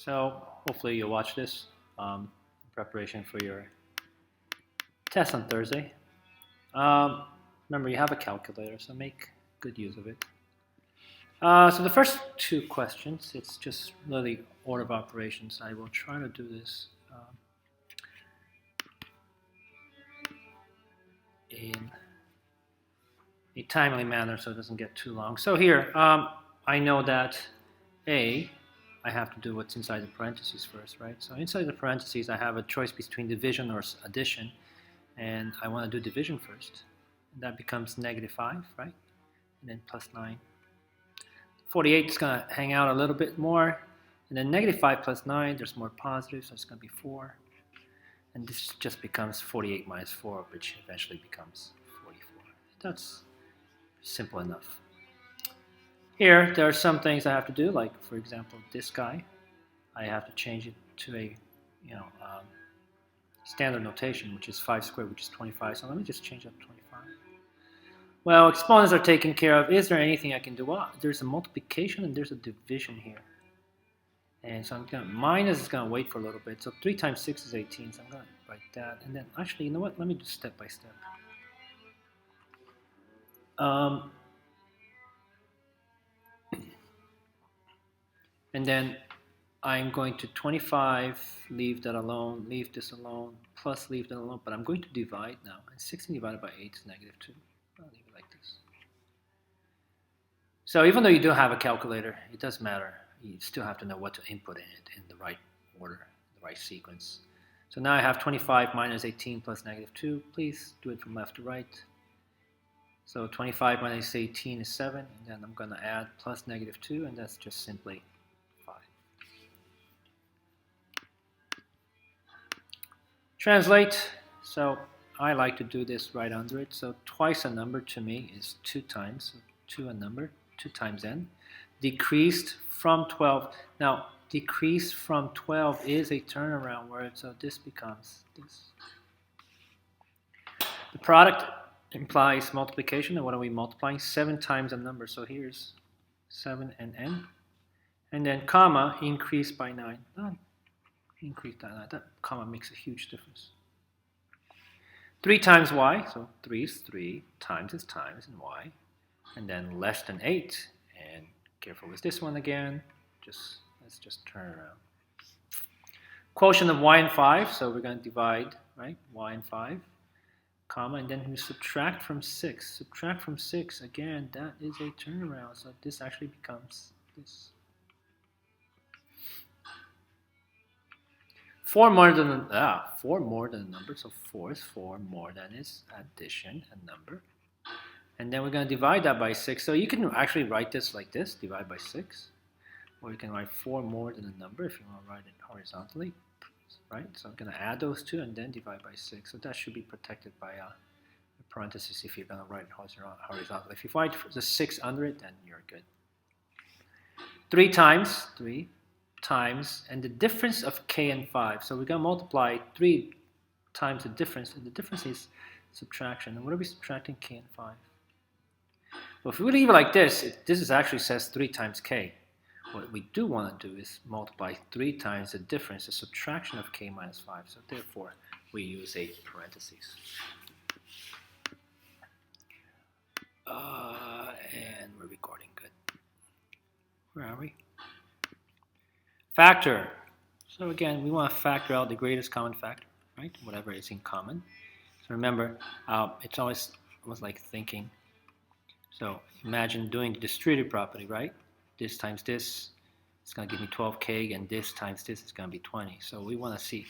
So hopefully you'll watch this in preparation for your test on Thursday. Remember, you have a calculator, so make good use of it. So the first two questions, it's just really order of operations. I will try to do this in a timely manner so it doesn't get too long. So here, I know that I have to do what's inside the parentheses first, right? So inside the parentheses, I have a choice between division or addition, and I want to do division first. And that becomes -5, right? And then +9. 48 is going to hang out a little bit more. And then -5 plus 9, there's more positive, so it's going to be 4. And this just becomes 48 minus 4, which eventually becomes 44. That's simple enough. Here, there are some things I have to do, like, for example, this guy. I have to change it to a standard notation, which is 5 squared, which is 25. So let me just change up 25. Well, exponents are taken care of. Is there anything I can do? Well, there's a multiplication and there's a division here. And so I'm going to, minus is going to wait for a little bit. So 3 times 6 is 18. So I'm going to write that. And then actually, you know what? Let me do step by step. And then I'm going to 25, leave that alone, leave this alone, plus leave that alone. But I'm going to divide now. And 16 divided by 8 is -2. I'll leave it like this. So even though you don't have a calculator, it doesn't matter. You still have to know what to input in it in the right order, the right sequence. So now I have 25 minus 18 plus -2. Please do it from left to right. So 25 minus 18 is 7, and then I'm going to add plus -2, and that's just simply 5. Translate. So I like to do this right under it. So twice a number to me is 2 times. So 2 a number, 2 times n. Decreased from 12. Now, decrease from 12 is a turnaround word, so this becomes this. The product implies multiplication, and what are we multiplying? 7 times a number, so here's 7 and n. And then comma, increase by 9. Increase by 9. That comma makes a huge difference. 3 times y, so 3 is 3, times is times, and y. And then less than 8, and careful with this one again. Let's just turn around. Quotient of y and 5, so we're going to divide, right? Y and 5, comma, and then we subtract from 6. Subtract from 6, again, that is a turnaround, so this actually becomes this. 4 more than a number, so 4 is 4 more than is addition, a number. And then we're going to divide that by 6. So you can actually write this like this, divide by 6. Or you can write 4 more than a number if you want to write it horizontally, right? So I'm going to add those two and then divide by 6. So that should be protected by a parenthesis if you're going to write it horizontally. If you write the 6 under it, then you're good. 3 times, and the difference of k and 5. So we're going to multiply 3 times the difference, and the difference is subtraction. And what are we subtracting? K and 5. Well, if we leave it like this, this actually says 3 times k. What we do want to do is multiply 3 times the difference, the subtraction of k minus 5. So therefore, we use a parentheses. And we're recording good. Where are we? Factor. So again, we want to factor out the greatest common factor, right? Whatever is in common. So remember, it's always like thinking. So imagine doing the distributive property, right? This times this is going to give me 12k, and this times this is going to be 20. So we want to see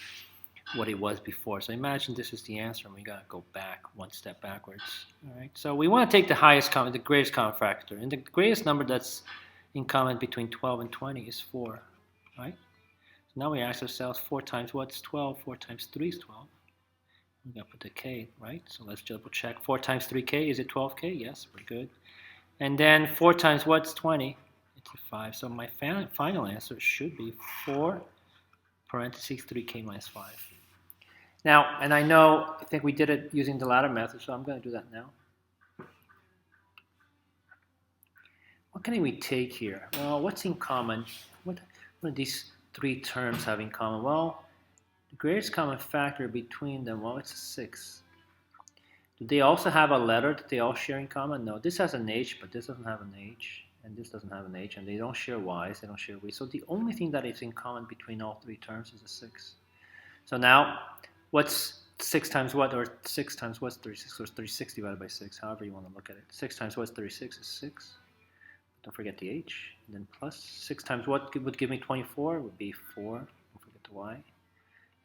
what it was before. So imagine this is the answer, and we got to go back one step backwards. All right. So we want to take the highest common, the greatest common factor, and the greatest number that's in common between 12 and 20 is 4, right? So now we ask ourselves, 4 times what's 12? 4 times 3 is 12. We got to put the k, right? So let's double check. 4 times 3k, is it 12k? Yes, we're good. And then 4 times what's 20? It's a 5. So my final answer should be 4 parentheses 3k minus 5. Now, and I think we did it using the latter method, so I'm going to do that now. What can we take here? Well, what's in common? What are these three terms have in common? Well, the greatest common factor between them, well, it's a 6. Do they also have a letter that they all share in common? No, this has an H, but this doesn't have an H, and this doesn't have an H, and they don't share Y's, they don't share V's. So the only thing that is in common between all three terms is a 6. So now, what's 6 times what, or 6 times what's 36, or 36 divided by 6, however you want to look at it. 6 times what's 36 is 6. Don't forget the H, and then plus 6 times what would give me 24 would be 4, don't forget the Y,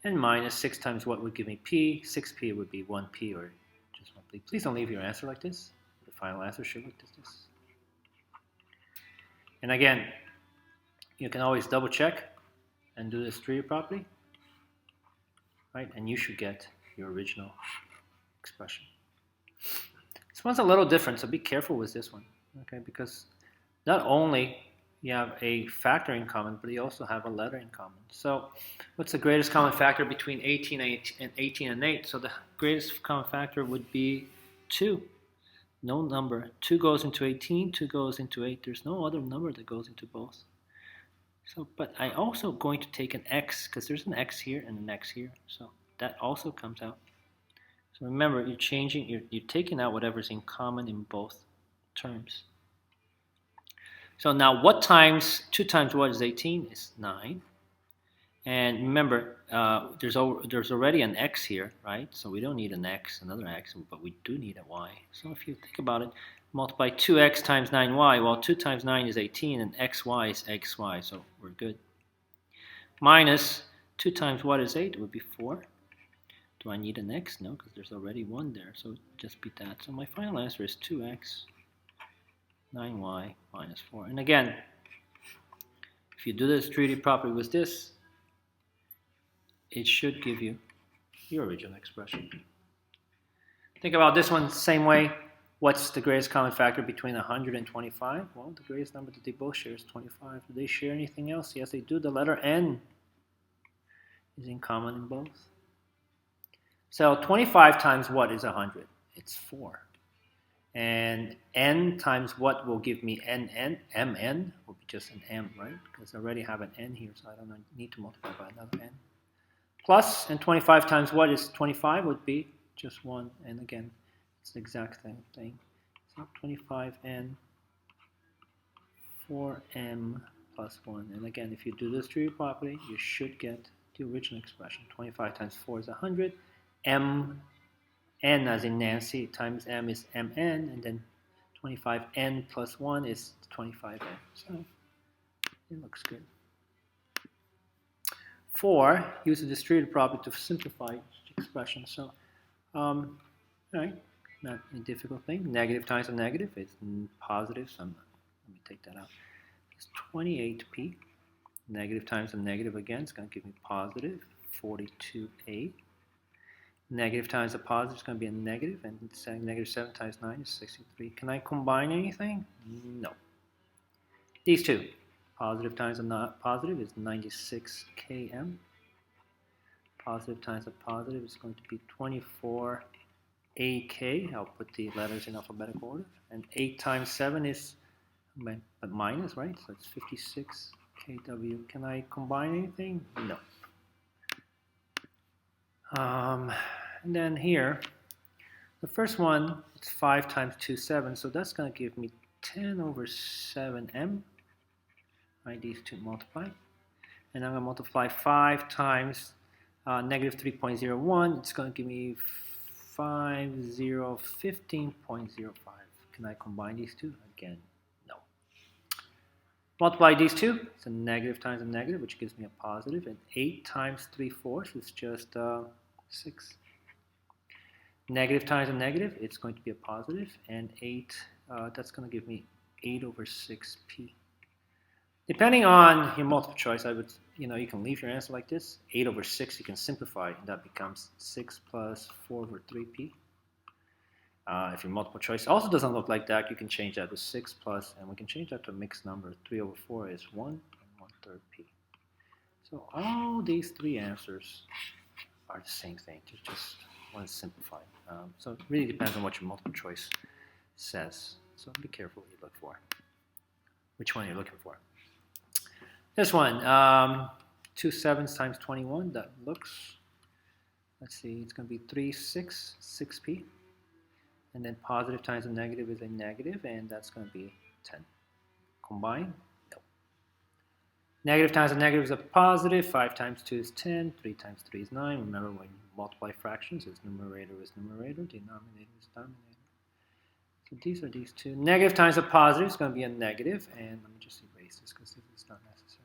and minus 6 times what would give me P, 6P would be 1P, or just 1P. Please don't leave your answer like this. The final answer should look like this. And again, you can always double check and do this tree properly, right? And you should get your original expression. This one's a little different, so be careful with this one, okay? Because not only you have a factor in common, but you also have a letter in common. So what's the greatest common factor between 18 and 18 and 8? So the greatest common factor would be 2. No number. 2 goes into 18, 2 goes into 8. There's no other number that goes into both. So, but I also going to take an X, because there's an X here and an X here. So that also comes out. So remember, you're taking out whatever's in common in both terms. So now what times 2 times what is 18 is 9. And remember, there's already an X here, right? So we don't need an X, another X, but we do need a Y. So if you think about it, multiply 2X times 9Y. Well, 2 times 9 is 18, and XY is XY, so we're good. Minus 2 times what is 8? It would be 4. Do I need an X? No, because there's already 1 there, so just beat that. So my final answer is 2X 9Y minus 4. And again, if you do this treated properly with this, it should give you your original expression. Think about this one the same way. What's the greatest common factor between 100 and 25? Well, the greatest number that they both share is 25. Do they share anything else? Yes, they do. The letter N is in common in both. So 25 times what is 100? It's 4. And N times what will give me NN? MN will be just an M, right? Because I already have an N here, so I don't need to multiply by another N. Plus, and 25 times what is 25 would be just 1. And again, it's the exact same thing. So 25N, 4M plus 1. And again, if you do this tree properly, you should get the original expression. 25 times 4 is 100. M, N as in Nancy, times M is MN. And then 25N plus 1 is 25N. So it looks good. 4 use the distributive property to simplify the expression. So, right, not a difficult thing. Negative times a negative is positive. So let me take that out. It's 28p. Negative times a negative again is going to give me positive 42a. Negative times a positive is going to be a negative, and negative 7 times 9 is 63. Can I combine anything? No. These two. Positive times a not positive is 96 km. Positive times a positive is going to be 24 AK. I'll put the letters in alphabetical order. And 8 times 7 is minus, right? So it's 56 kW. Can I combine anything? No. And then here, the first one, it's 5 times 2, 7. So that's going to give me 10 over 7m. Right, these two multiply. And I'm going to multiply 5 times negative 3.01. It's going to give me 15.05. Can I combine these two? Again, no. Multiply these two. It's a negative times a negative, which gives me a positive. And 8 times 3/4 is just 6. Negative times a negative, it's going to be a positive. And 8, that's going to give me 8 over 6p. Depending on your multiple choice, I would, you can leave your answer like this. 8 over 6, you can simplify, and that becomes 6 plus 4 over 3p. If your multiple choice also doesn't look like that, you can change that to 6 plus, and we can change that to a mixed number. 3 over 4 is 1 and 1/3 p. So all these three answers are the same thing. Just one simplified. So it really depends on what your multiple choice says. So be careful what you look for. Which one you're looking for. This one, 2 sevens times 21, that looks, let's see, it's going to be 6p. And then positive times a negative is a negative, and that's going to be 10. Combine? No. Negative times a negative is a positive. 5 times 2 is 10. 3 times 3 is 9. Remember, when you multiply fractions, it's numerator is numerator, denominator is denominator. So these are these two. Negative times a positive is going to be a negative, and let me just erase this because it's not necessary.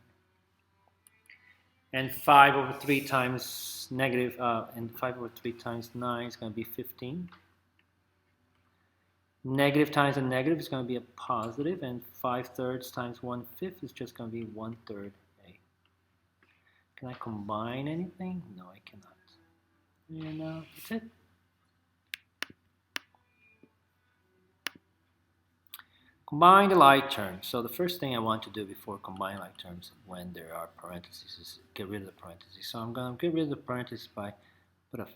And 5 over 3 times negative, and 5 over 3 times 9 is going to be 15. Negative times a negative is going to be a positive, and 5/3 times 1/5 is just going to be 1/3 a. Can I combine anything? No, I cannot. And that's it. Combine the like terms. So the first thing I want to do before combining like terms when there are parentheses is get rid of the parentheses. So I'm going to get rid of the parentheses by put an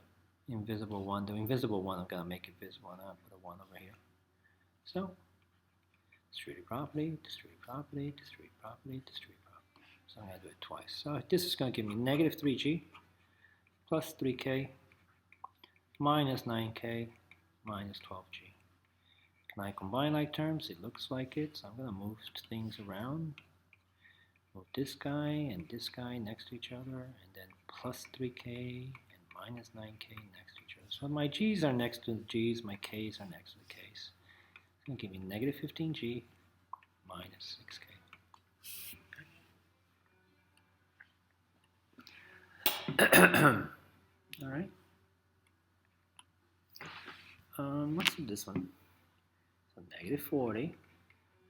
invisible one. The invisible one I'm going to make it visible, and I'll put a 1 over here. So, distributive property, distributive property, distributive property, distributive property. So I'm going to do it twice. So this is going to give me negative 3g plus 3k minus 9k minus 12g. Can I combine like terms? It looks like it. So I'm going to move things around. Move this guy and this guy next to each other, and then plus 3k and minus 9k next to each other. So my g's are next to the g's, my k's are next to the k's. It's going to give me negative 15g minus 6k. All right. Let's do this one. So negative 40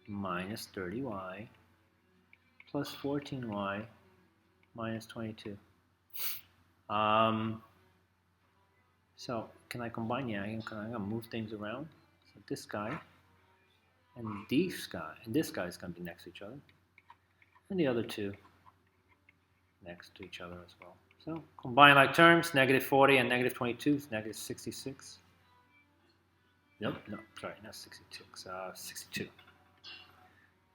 minus 30y plus 14y minus 22. So can I combine? Yeah, I'm going to move things around. So this guy and this guy is going to be next to each other, and the other two next to each other as well. So combine like terms, negative 40 and negative 22 is negative 66. Nope, no, sorry, not 66, 62.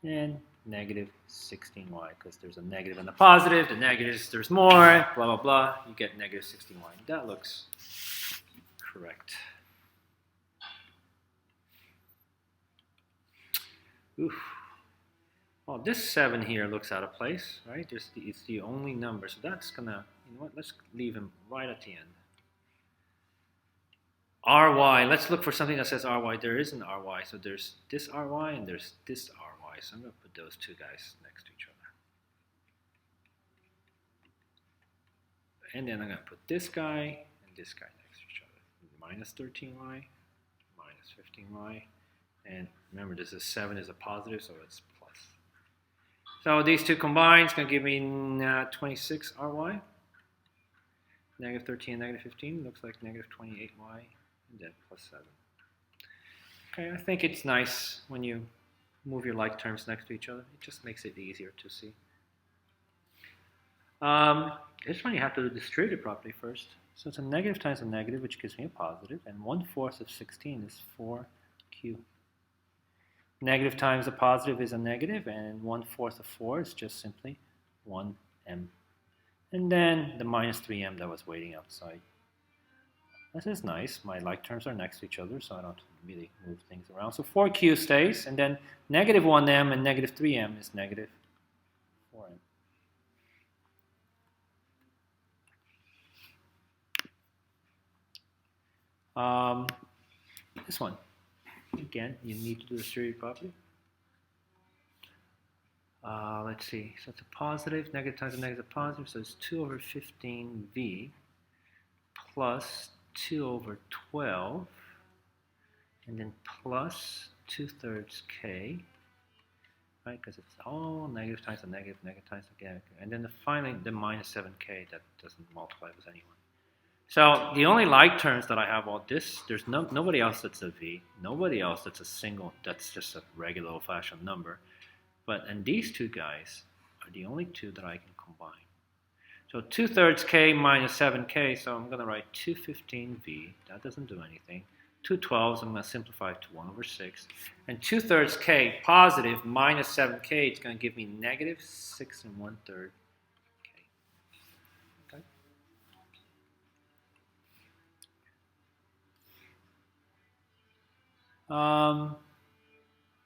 And negative 16y, because there's a negative and a positive. The negatives, there's more, blah, blah, blah. You get negative 16y. That looks correct. Oof. Well, this 7 here looks out of place, right? It's the only number, so that's gonna, you know what, let's leave him right at the end. Ry, let's look for something that says Ry. There is an Ry, so there's this Ry and there's this Ry, so I'm gonna put those two guys next to each other. And then I'm gonna put this guy and this guy next to each other. Minus 13y, minus 15y. And remember, this is 7 is a positive, so it's plus. So these two combined is going to give me 26 Ry. Negative 13 and negative 15 looks like negative 28y, and then plus 7. Okay, I think it's nice when you move your like terms next to each other. It just makes it easier to see. This one you have to do the distributive property first. So it's a negative times a negative, which gives me a positive, and 1/4 of 16 is 4q. Negative times a positive is a negative, and 1/4 of 4 is just simply 1m. And then the minus 3m that was waiting outside. This is nice. My like terms are next to each other, so I don't really move things around. So 4q stays, and then negative 1m and negative 3m is negative 4m. This one. Again, you need to do the distributive property. Let's see. So it's a positive. Negative times a negative is a positive. So it's 2 over 15v plus 2 over 12. And then plus 2/3 k. Right? Because it's all negative times a negative, negative times a negative. And then finally the minus 7k that doesn't multiply with anyone. So the only like terms that I have all this, there's nobody else that's a v, nobody else that's a single, that's just a regular old-fashioned number. And these two guys are the only two that I can combine. So 2/3 k minus 7k, so I'm going to write 215v, that doesn't do anything. 2/12s, I'm going to simplify it to 1 over 6. And 2/3 k positive minus 7k, it's going to give me negative 6 1/3.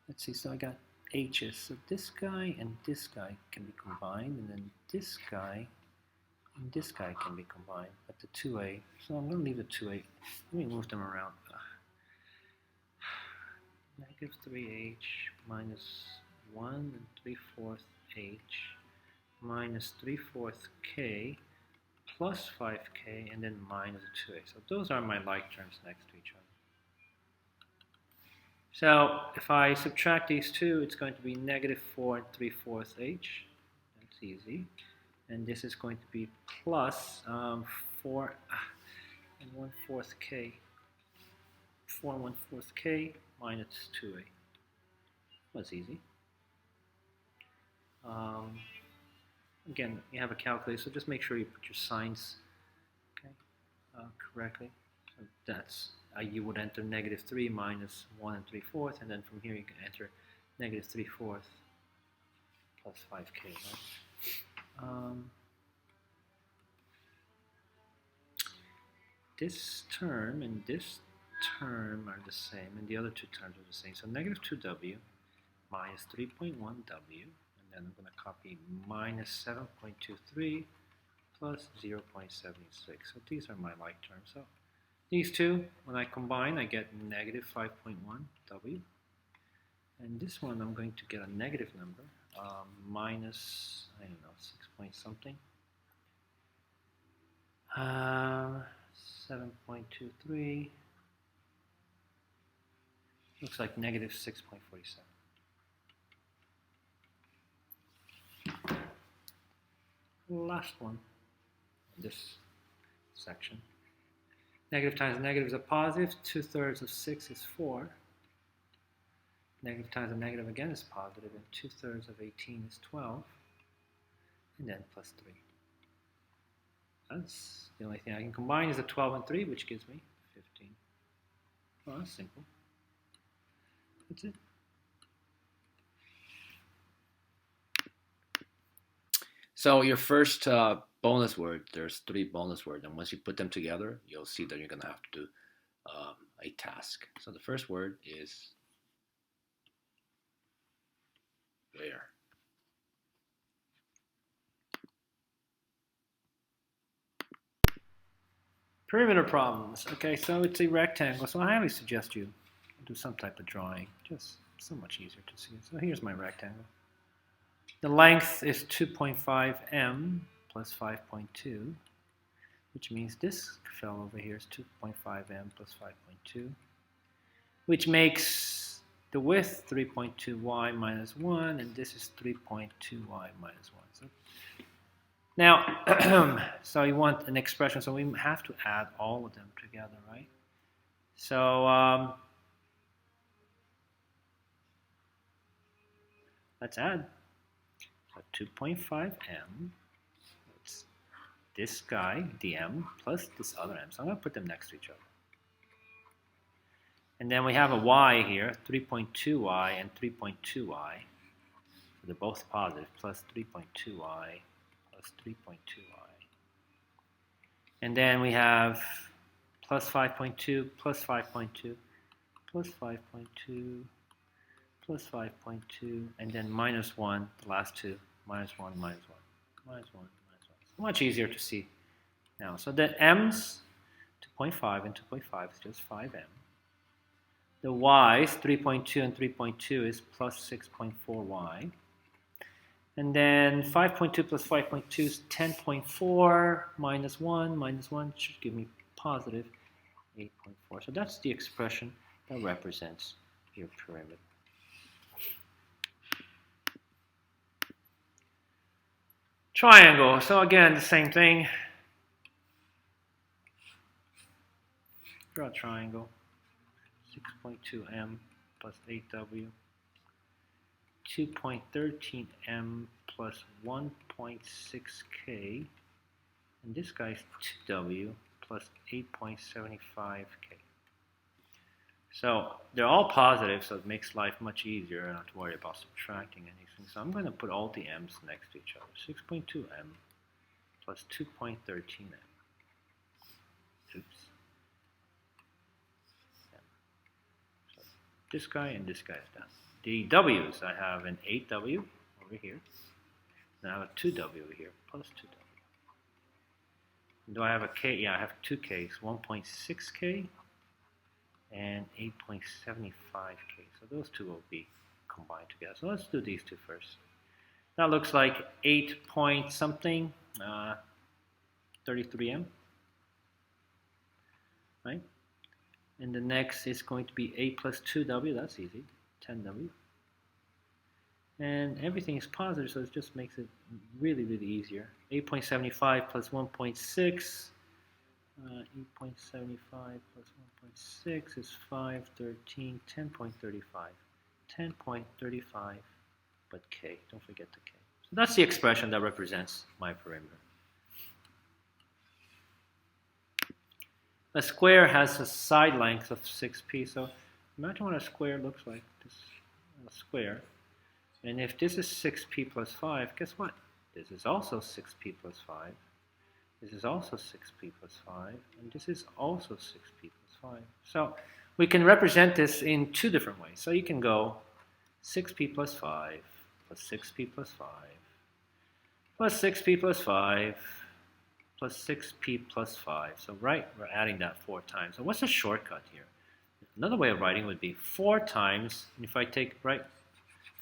Let's see, so I got h's. So this guy and this guy can be combined, and then this guy and this guy can be combined, but the 2a, so I'm going to leave the 2a. Let me move them around. Negative 3h minus 1 and 3/4 h minus 3/4 k plus 5k and then minus 2a. So those are my like terms next to each other. So if I subtract these two, it's going to be negative 4 and 3/4 h. That's easy. And this is going to be plus 4 and 1/4 k. 4 and 1/4 k minus 2a. That's easy. Again, you have a calculator, so just make sure you put your signs correctly. So that's you would enter negative 3 minus 1 and 3/4, and then from here you can enter negative 3/4 plus 5k. Right? This term and this term are the same, and the other two terms are the same. So negative 2w minus 3.1w, and then I'm going to copy minus 7.23 plus 0.76. So these are my like terms. So these two, when I combine, I get negative 5.1w. And this one, I'm going to get a negative number, minus, I don't know, 6 point something. 7.23. Looks like negative 6.47. Last one in this section. Negative times negative is a positive. 2/3 of 6 is 4. Negative times a negative again is positive, and 2/3 of 18 is 12. And then plus 3. That's the only thing I can combine is the 12 and 3, which gives me 15. Well, that's simple. That's it. So your first bonus word, there's 3 bonus words, and once you put them together, you'll see that you're going to have to do a task. So the first word is where. Perimeter problems. Okay, so it's a rectangle, so I highly suggest you do some type of drawing. Just so much easier to see. So here's my rectangle. The length is 2.5 m plus 5.2, which means this fell over here is 2.5 m plus 5.2, which makes the width 3.2y minus 1, and this is 3.2y minus 1. So now, so you want an expression, so we have to add all of them together, right? So let's add. So 2.5 m, it's this guy, the m, plus this other m. So I'm going to put them next to each other. And then we have a y here, 3.2y and 3.2y. So they're both positive, plus 3.2y plus 3.2y. And then we have plus 5.2 plus 5.2 plus 5.2 plus 5.2, and then minus 1, the last two, minus 1, minus 1, minus 1, minus 1. It's much easier to see now. So the m's, 2.5 and 2.5 is just 5m. The y's, 3.2 and 3.2 is plus 6.4y. And then 5.2 plus 5.2 is 10.4 minus 1 should give me positive 8.4. So that's the expression that represents your perimeter. Triangle. So again, the same thing. Draw a triangle. 6.2m plus 8w. 2.13m plus 1.6k. And this guy's 2w plus 8.75k. So they're all positive, so it makes life much easier not to worry about subtracting anything. So I'm going to put all the m's next to each other. 6.2m plus 2.13m. Oops. this guy and this guy is down. The W's, I have an 8W over here. And I have a 2W over here, plus 2W. Do I have a K? Yeah, I have two Ks, 1.6K and 8.75K. So those two will be combined together. So let's do these two first. That looks like 8 point something, 33M, right? And the next is going to be 8 plus 2W, that's easy, 10W. And everything is positive, so it just makes it really, really easier. 8.75 plus 1.6, 8.75 plus 1.6 is 513, 10.35. 10.35, but K, don't forget the K. So that's the expression that represents my perimeter. A square has a side length of 6p, so imagine what a square looks like, this square. And if this is 6p plus 5, guess what? This is also 6p plus 5. This is also 6p plus 5. And this is also 6p plus 5. So we can represent this in two different ways. So you can go 6p plus 5 plus 6p plus 5 plus 6p plus 5 plus 6p plus 5. So right, we're adding that 4 times. So what's the shortcut here? Another way of writing would be 4 times, and if I take,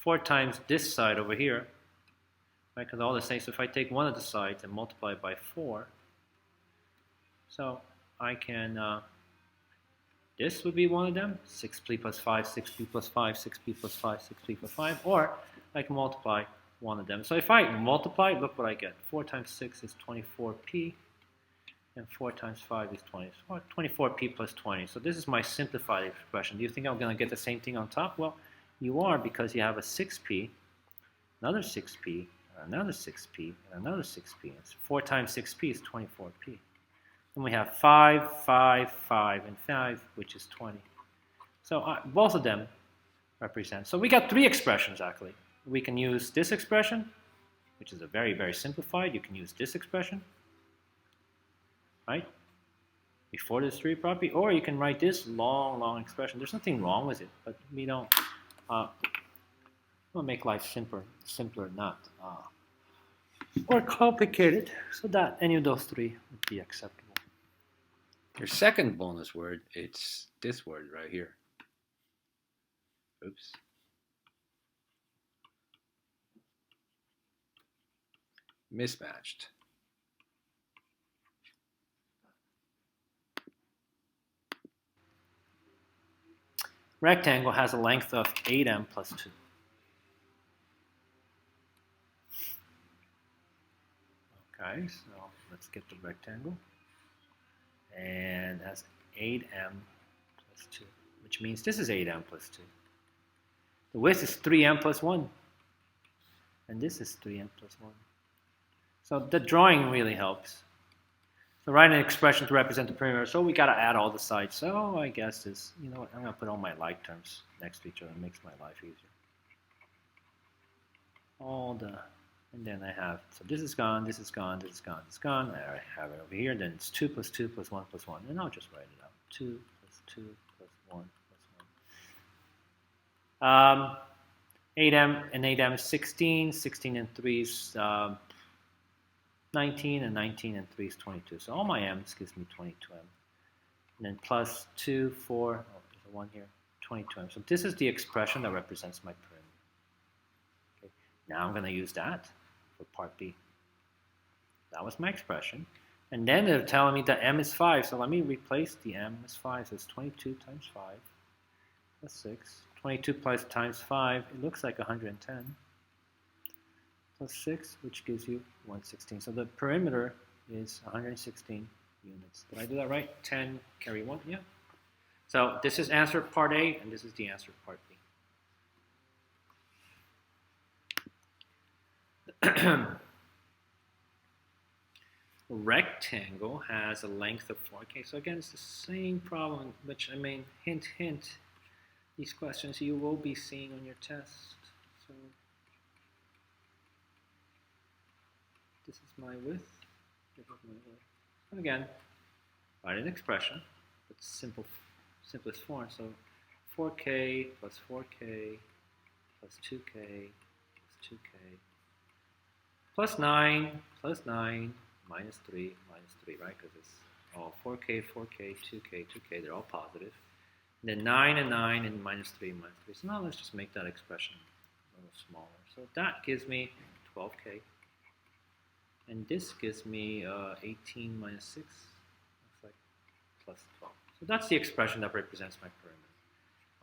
4 times this side over here, right, because all the same, so if I take one of the sides and multiply it by 4, so I can, this would be one of them, 6p plus 5, 6p plus 5, 6p plus 5, 6p plus 5, or I can multiply one of them. So if I multiply, look what I get. 4 times 6 is 24p, and 4 times 5 is 20. So 24p plus 20. So this is my simplified expression. Do you think I'm going to get the same thing on top? Well, you are, because you have a 6p, another 6p, another 6p, and another 6p. It's 4 times 6p is 24p. Then we have 5, 5, 5, and 5, which is 20. So both of them represent. So we got 3 expressions, actually. We can use this expression, which is a very, very simplified. You can use this expression, right, before this degree property, or you can write this long, long expression. There's nothing wrong with it, but we don't. We'll make life simpler, not more complicated, so that any of those 3 would be acceptable. Your second bonus word, it's this word right here. Oops. Mismatched. Rectangle has a length of 8m plus 2. Okay, so let's get the rectangle. And that's 8m plus 2, which means this is 8m plus 2. The width is 3m plus 1. And this is 3m plus 1. So the drawing really helps. So write an expression to represent the perimeter. So we got to add all the sides. So I guess this, you know what, I'm going to put all my like terms next to each other. It makes my life easier. And then I have, so this is gone, this is gone, this is gone, this is gone. I have it over here. Then it's 2 plus 2 plus 1 plus 1. And I'll just write it out. 2 plus 2 plus 1 plus 1. 8m and 8m is 16. 16 and 3 is 19, and 19 and 3 is 22. So all my m's gives me 22m. And then plus 2, 4, oh, there's a 1 here, 22m. So this is the expression that represents my perimeter. Okay. Now I'm going to use that for part B. That was my expression. And then they're telling me that m is 5. So let me replace the m as 5. So it's 22 times 5 plus 6. 22 plus times 5, it looks like 110. Plus 6, which gives you 116. So the perimeter is 116 units. Did I do that right? 10 carry 1? Yeah. So this is answer part A, and this is the answer part B. A rectangle has a length of 4. Okay, so again, it's the same problem, which, I mean, hint, hint, these questions you will be seeing on your test. So this is my width. This is my width. And again, write an expression, but simplest form. So 4k plus 4k plus 2k plus 2k plus 9 minus 3 minus 3, right? Because it's all 4k, 4k, 2k, 2k, they're all positive. And then 9 and 9 and minus 3 minus 3. So now let's just make that expression a little smaller. So that gives me 12k. And this gives me 18 minus 6. Looks like plus 12. So that's the expression that represents my pyramid.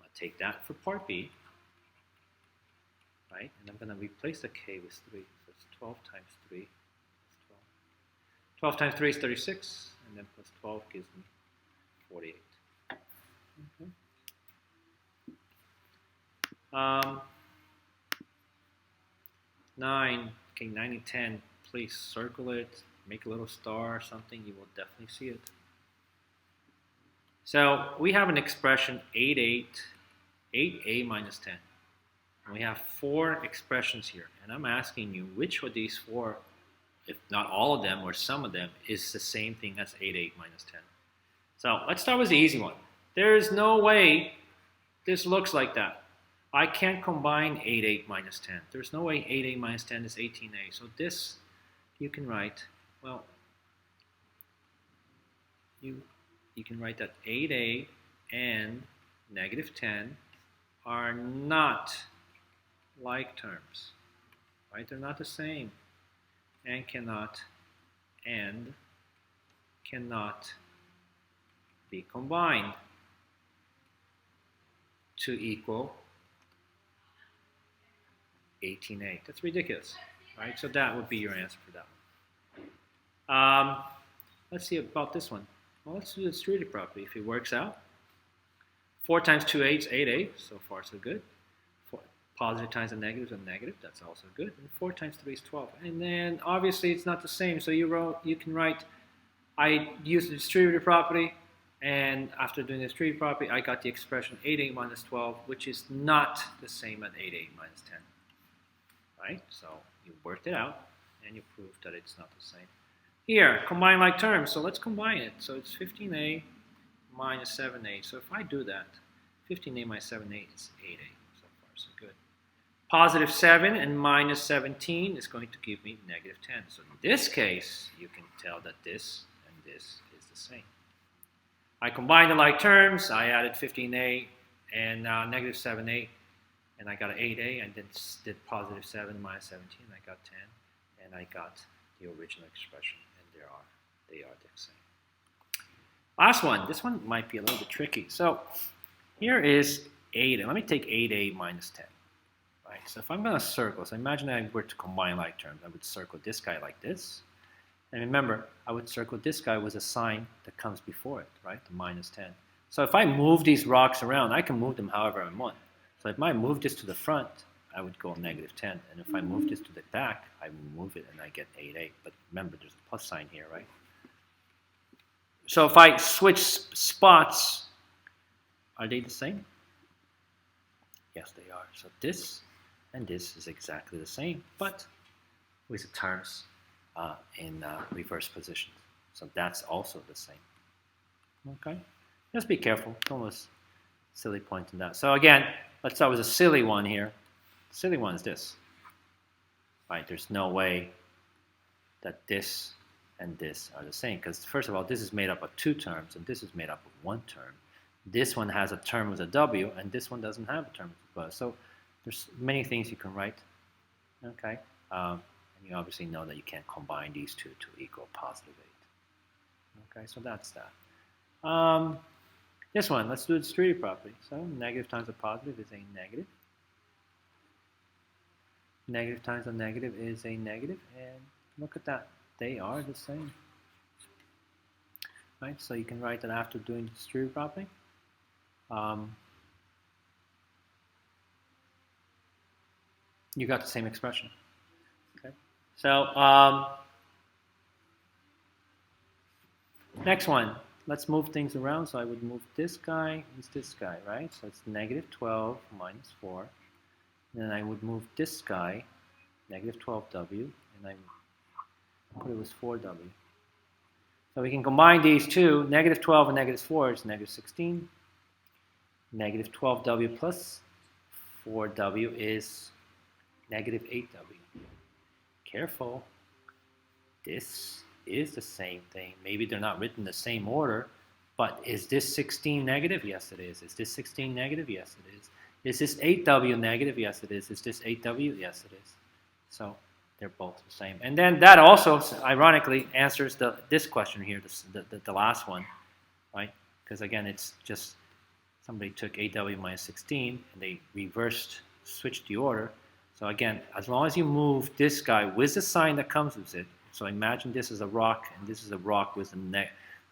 I'll take that for part B. Right? And I'm going to replace the k with 3. So it's 12 times 3 is 12. 12 times 3 is 36. And then plus 12 gives me 48. Okay. 9. Okay, 9 and 10. Please circle it. Make a little star or something. You will definitely see it. So we have an expression 8a minus 10. And we have 4 expressions here. And I'm asking you which of these 4, if not all of them or some of them, is the same thing as 8 minus 10. So let's start with the easy one. There is no way this looks like that. I can't combine 8 minus 10. There's no way 8 minus 10 is 18a. So this you can write, well, you can write that 8a and negative 10 are not like terms, right? They're not the same, and cannot be combined to equal 18a. That's ridiculous, right? So that would be your answer for that one. Let's see about this one. Well, let's do the distributive property. If it works out, 4 times 2a is 8a. So far, so good. Positive times a negative is a negative. That's also good. And 4 times 3 is 12. And then obviously it's not the same. So you can write, I used the distributive property, and after doing the distributive property, I got the expression 8a minus 12, which is not the same as 8a minus 10. Right? So you worked it out, and you proved that it's not the same. Here, combine like terms. So let's combine it. So it's 15a minus 7a. So if I do that, 15a minus 7a is 8a. So far, so good. Positive 7 and minus 17 is going to give me negative 10. So in this case, you can tell that this and this is the same. I combined the like terms. I added 15a and negative 7a, and I got an 8a, and then did positive 7 minus 17. I got 10, and I got the original expression, and they are the same. Last one. This one might be a little bit tricky. So here is 8. Let me take 8a minus 10. Right? So if I'm going to circle, so imagine I were to combine like terms. I would circle this guy like this. And remember, I would circle this guy with a sign that comes before it, right? The minus 10. So if I move these rocks around, I can move them however I want. So if I move this to the front, I would go negative 10. And if I move this to the back, I move it and I get 8a. But remember, there's a plus sign here, right? So if I switch spots, are they the same? Yes, they are. So this and this is exactly the same, but with the terms in reverse positions. So that's also the same. Okay? Just be careful. Don't lose silly point in that. So again, let's start with a silly one here. The silly one is this. Right? There's no way that this and this are the same, because first of all, this is made up of 2 terms, and this is made up of 1 term. This one has a term with a W, and this one doesn't have a term with a W. So there's many things you can write. Okay, and you obviously know that you can't combine these two to equal positive 8. Okay, so that's that. This one, let's do the distributive property. So negative times a positive is a negative. Negative times a negative is a negative, and look at that. They are the same. Right, so you can write that after doing the distributive property. You got the same expression. Okay. So next one, let's move things around. So I would move this guy with this guy, right? So it's negative 12 minus 4. And then I would move this guy, negative 12w, and I put it was 4w. So we can combine these two. Negative 12 and negative 4 is negative 16. Negative 12W plus 4W is negative 8W. Careful. This is the same thing. Maybe they're not written in the same order, but is this 16 negative? Yes, it is. Is this 16 negative? Yes, it is. Is this 8W negative? Yes, it is. Is this 8W? Yes, it is. So they're both the same. And then that also, ironically, answers this question here, the last one, right? Because again, it's just somebody took 8W minus 16 and they switched the order. So again, as long as you move this guy with the sign that comes with it, so imagine this is a rock and this is a rock with a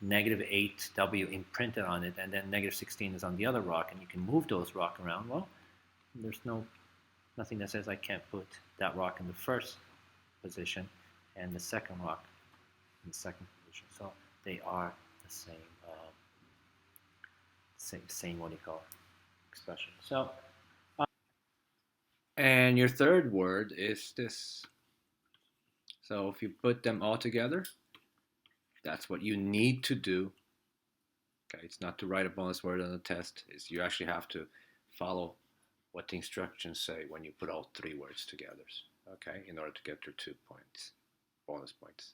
negative 8W imprinted on it, and then negative 16 is on the other rock, and you can move those rock around. Well, there's nothing that says I can't put that rock in the first position and the second rock in the second position. So they are the same what do you call it, expression. So And your third word is this. So if you put them all together, that's what you need to do. Okay, it's not to write a bonus word on the test. It's you actually have to follow what the instructions say when you put all three words together. Okay, in order to get your 2 points, bonus points.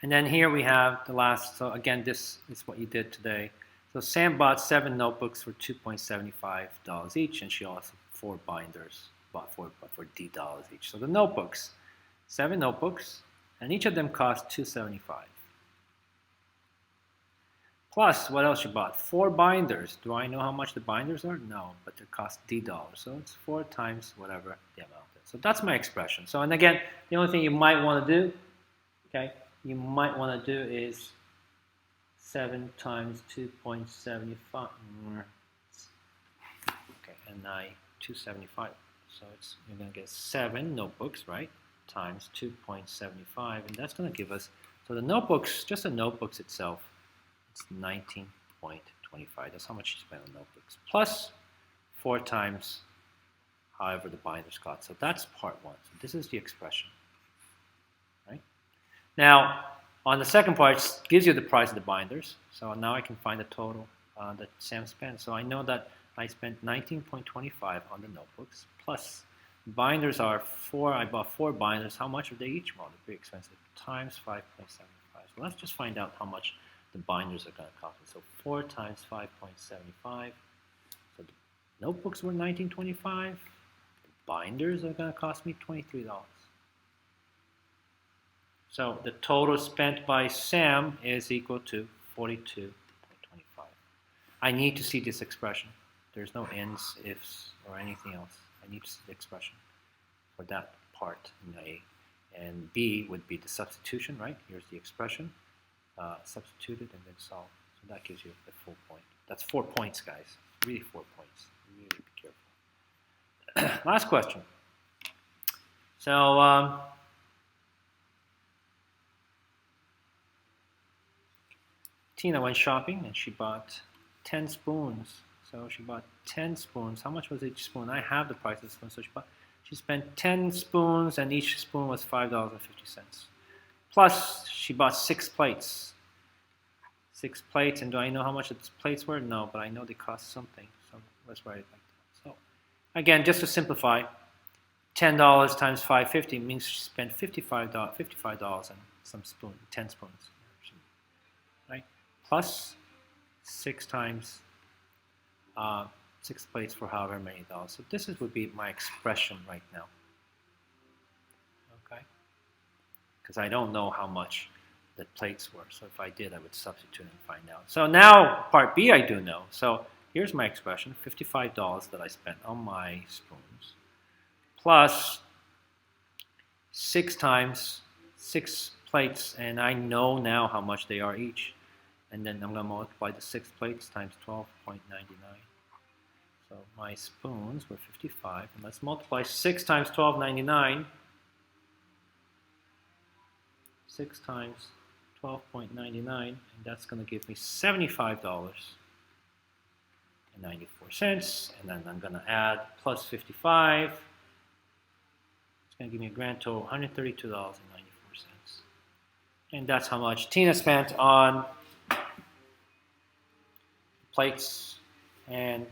And then here we have the last. So again, this is what you did today. So Sam bought 7 notebooks for $2.75 each, and she also 4 binders bought for $D each. So the notebooks, 7 notebooks, and each of them cost $2.75. Plus, what else she bought? 4 binders. Do I know how much the binders are? No, but they cost $D. So it's 4 times whatever the amount is. So that's my expression. So, and again, the only thing you might want to do, okay, you might want to do is 7 times 2.75. Okay, and 275. So you're going to get 7 notebooks, right? Times 2.75, and that's going to give us, so the notebooks, just the notebooks itself, it's 19.25. That's how much you spend on notebooks. Plus 4 times however the binders cost. So that's part 1. So this is the expression. Right? Now, on the second part, it gives you the price of the binders. So now I can find the total that Sam spent. So I know that I spent 19.25 on the notebooks. Plus, binders are 4. I bought 4 binders. How much are they each? Well, they're pretty expensive. Times 5.75. So let's just find out how much the binders are going to cost me. So 4 times 5.75. So the notebooks were $19.25. The binders are going to cost me $23. So the total spent by Sam is equal to 42.25. I need to see this expression. There's no ends, ifs, or anything else. I need to see the expression for that part in A. And B would be the substitution, right? Here's the expression. Substituted and then solve. So that gives you the full point. That's 4 points, guys. Really 4 points. Really be careful. Last question. So Tina went shopping and she bought 10 spoons. So she bought 10 spoons. How much was each spoon? I have the price of the spoon. So she spent 10 spoons and each spoon was $5.50. Plus, she bought 6 plates. 6 plates, and do I know how much the plates were? No, but I know they cost something. So let's write it like that. So again, just to simplify, $10 times $5.50 means she spent $55 on some 10 spoons, right? Plus 6 times 6 plates for however many dollars. So this would be my expression right now. Okay, because I don't know how much the plates were. So if I did, I would substitute and find out. So now part B I do know. So here's my expression, $55 that I spent on my spoons, plus 6 times 6 plates, and I know now how much they are each. And then I'm going to multiply the 6 plates times 12.99. So my spoons were 55, and let's multiply 6 times 12.99. 6 times 12.99, and that's going to give me $75.94. And then I'm going to add plus 55. It's going to give me a grand total $132.94. And that's how much Tina spent on plates and